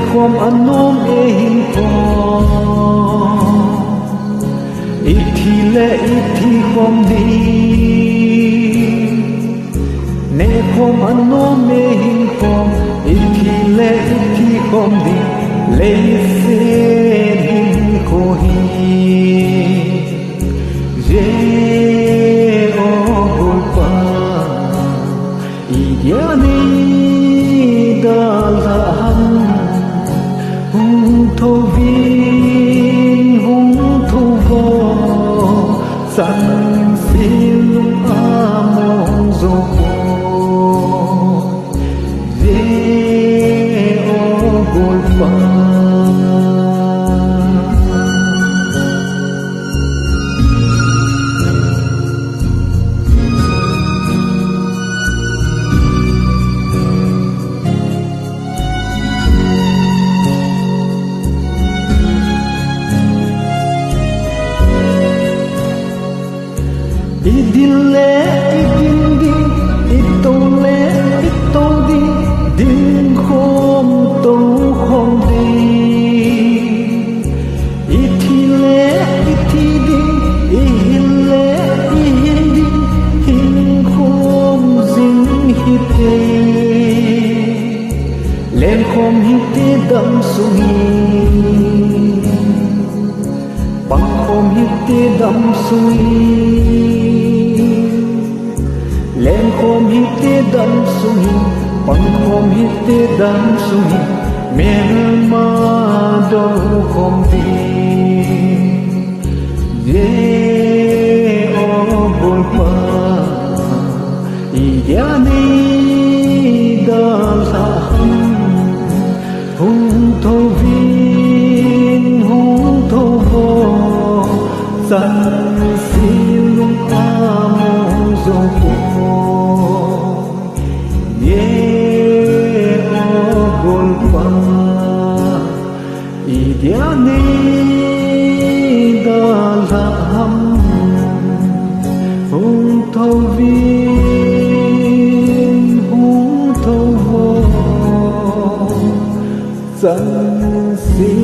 khom anom e hin po ithi le ithi khom di ne khom anom e hin po ithi le ithi khom di le se hin ko hi je o golpa idyani dalham thu vin hung thu vô san sil among zo ko je o golpa idille idindi itole itodi din khom to khom di ithile ithidi ihille ihindi hin khom zin hite len khom hite dam sungi bang khom hite dam sungi len khom hite dam sungi pang khom hite dam sungi men ma do khom di ye o bol pa idyani dal ham hung tho vin hung tho vo san silung among zo ko idyani dalham hung thâu vin hung thâu vô san si